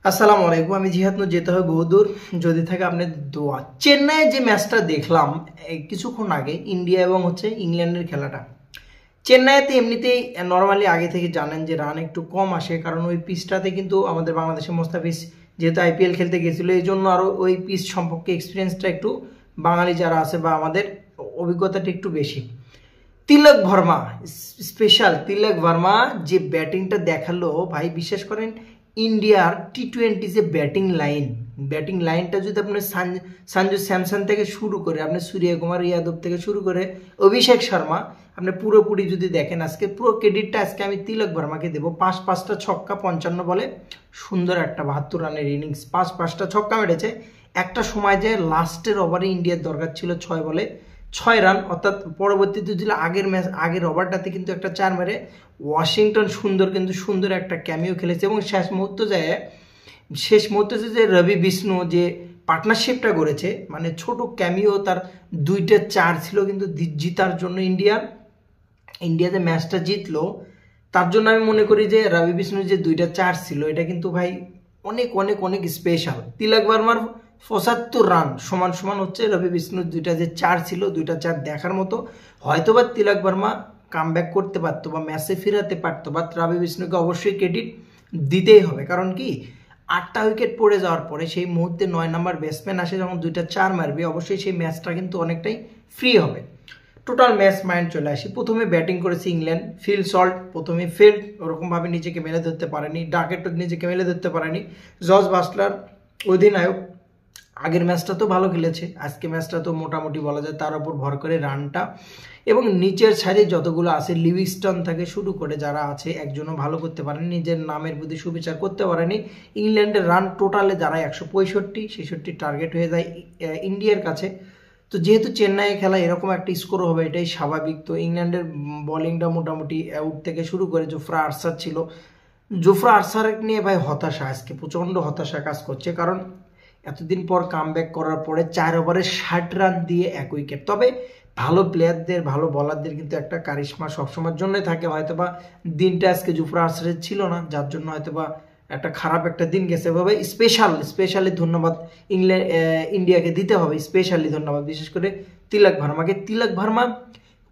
আসসালামু আলাইকুম। আমি জিহাদ যেতে হয় বহুদূর যদি থাকে আপনাদের দোয়া। চেন্নাইয়ে যে ম্যাচটা দেখলাম কিছুক্ষণ আগে, ইন্ডিয়া এবং ইংল্যান্ডের খেলাটা, চেন্নাইতে এমনিতেই নর্মালি আগে থেকে জানেন যে রান একটু কম আসে, কারণ ওই পিচটাতে কিন্তু আমাদের বাংলাদেশের মোস্তাফিজ যেহেতু আইপিএল খেলতে গেছিলো, এই জন্য আরও ওই পিচ সম্পর্কে এক্সপিরিয়েন্সটা একটু বাঙালি যারা আছে বা আমাদের অভিজ্ঞতাটা একটু বেশি। তিলক ভার্মা, স্পেশাল তিলক ভার্মা যে ব্যাটিংটা দেখালো ভাই, বিশ্বাস করেন ইন্ডিয়ার টি-20 যে ব্যাটিং লাইনটা যদি আপনার সঞ্জু স্যামসন থেকে শুরু করে আপনার সূর্যকুমার যাদব থেকে শুরু করে অভিষেক শর্মা, আপনি পুরোপুরি যদি দেখেন আজকে পুরো ক্রেডিটটা আজকে আমি তিলক ভার্মাকে দেবো। পাঁচটা ছক্কা 55 বলে সুন্দর একটা 72 রানের ইনিংস, পাঁচটা ছক্কা মেরেছে। একটা সময় যে লাস্টের ওভারে ইন্ডিয়ার দরকার ছিল 6 বলে 6 রান, অর্থাৎ পরবর্তীতে যদি আগের ওভারটাতে কিন্তু একটা 4 মেরে ওয়াশিংটন সুন্দর একটা ক্যামিও খেলেছে। এবং শেষ মুহূর্তে যে রবি বিষ্ণু যে পার্টনারশিপটা করেছে, মানে ছোট ক্যামিও, তার 2টা 4 ছিল কিন্তু জিতার জন্য ইন্ডিয়া যে ম্যাচটা জিতলো, তার জন্য আমি মনে করি যে রবি বিষ্ণুর যে 2টা 4 ছিল এটা কিন্তু ভাই অনেক স্পেশাল। তিলক ভার্মার 75 রান সমান রবি বিষ্ণুর 2টা যে 4 ছিল, 2টা 4 দেখার মতো। হয়তোবা তিলক ভার্মা কামব্যাক করতে পারতো বা ম্যাচে ফেরাতে পারতো, বাট রবি বিষ্ণুকে অবশ্যই ক্রেডিট দিতেই হবে। কারণ কি 8টা উইকেট পড়ে যাওয়ার পরে সেই মুহূর্তে 9 নম্বর ব্যাটসম্যান আসে যখন 2টা 4 মারবে, অবশ্যই সেই ম্যাচটা কিন্তু অনেকটাই ফ্রি হবে। টোটাল ম্যাচ মাইন্ড চলে আসি। প্রথমে ব্যাটিং করেছে ইংল্যান্ড, ফিল সল্ট প্রথমে ফেল্ড, ওরকমভাবে নিজেকে মেলে ধরতে পারেনি, ডাকেট নিজেকে মেলে ধরতে পারেনি। জর্জ বাটলার অধিনায়ক আগের ম্যাচটা তো ভালো খেলেছে, আজকে ম্যাচটা তো মোটামুটি বলা যায় তার উপর ভর করে রানটা। এবং নিচের সাইডে যতগুলো আছে লিভিংস্টন থেকে শুরু করে যারা আছে একজনও ভালো করতে পারেনি, নিজের নামের প্রতি সুবিচার করতে পারেনি। ইংল্যান্ডের রান টোটালে দাঁড়ায় 165 টার্গেট হয়ে যায় ইন্ডিয়ার কাছে। তো যেহেতু চেন্নাইয়ে খেলা এরকম একটা স্কোর হবে এটাই স্বাভাবিক। তো ইংল্যান্ডের বোলিংটা মোটামুটি আউট থেকে শুরু করে জোফরা আর্চার ছিল, জোফরা আর্চার নিয়ে ভাই হতাশা, আজকে প্রচণ্ড হতাশা কাজ করছে। কারণ এতদিন পর কামব্যাক করার পরে 4 ওভারে 60 রান দিয়ে 1 উইকেট। তবে ভালো প্লেয়ারদের, ভালো বলারদের কিন্তু একটা কারিশমা সবসময়ের জন্যই থাকে। হয়তোবা দিনটা আজকে জোফরা আর্চারের ছিল না, যার জন্য হয়তোবা একটা খারাপ একটা দিন গেছে। ভাবে স্পেশালি ধন্যবাদ ইন্ডিয়াকে দিতে হবে, স্পেশালি ধন্যবাদ বিশেষ করে তিলক ভার্মাকে। তিলক ভার্মা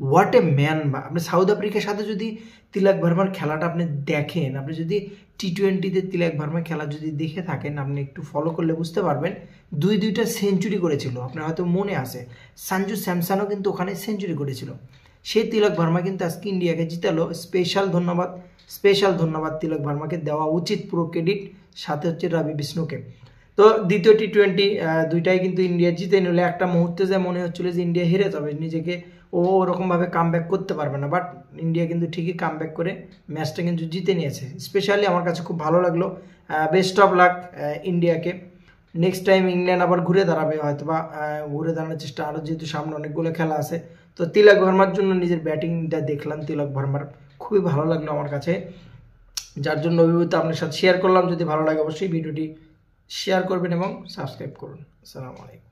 হোয়াট এ ম্যান। বা আপনি সাউথ আফ্রিকার সাথে যদি তিলক ভার্মার খেলাটা আপনি দেখেন, আপনি যদি টি-20তে তিলক ভার্মার খেলা যদি দেখে থাকেন, আপনি একটু ফলো করলে বুঝতে পারবেন। দুইটা সেঞ্চুরি করেছিল, আপনার হয়তো মনে আছে। সঞ্জু স্যামসনও কিন্তু ওখানে সেঞ্চুরি করেছিল। সেই তিলক ভার্মা কিন্তু আজকে ইন্ডিয়াকে জিতালো। স্পেশাল ধন্যবাদ তিলক ভার্মাকে দেওয়া উচিত পুরো ক্রেডিট, সাথে রবি বিষ্ণুকে। তো দ্বিতীয় টি-20 দুইটাই কিন্তু ইন্ডিয়া জিতে নিলে একটা মুহূর্তে যে মনে হচ্ছিল যে ইন্ডিয়া হেরে যাবে, নিজেকে ওরকমভাবে কামব্যাক করতে পারবে না, বাট ইন্ডিয়া কিন্তু ঠিকই কামব্যাক করে ম্যাচটা কিন্তু জিতে নিয়েছে। স্পেশালি আমার কাছে খুব ভালো লাগলো। বেস্ট অফ লাক ইন্ডিয়াকে। নেক্সট টাইম ইংল্যান্ড আবার ঘুরে দাঁড়াবে, হয়তোবা ঘুরে দাঁড়ানোর চেষ্টা আরও, যেহেতু সামনে অনেকগুলো খেলা আছে। তো তিলক ভার্মার জন্য নিজের ব্যাটিংটা দেখলাম, তিলক ভার্মার খুবই ভালো লাগলো আমার কাছে, যার জন্য অভিজ্ঞতা আপনার সাথে শেয়ার করলাম। যদি ভালো লাগে অবশ্যই ভিডিওটি শেয়ার করবেন এবং সাবস্ক্রাইব করুন। আসসালামু আলাইকুম।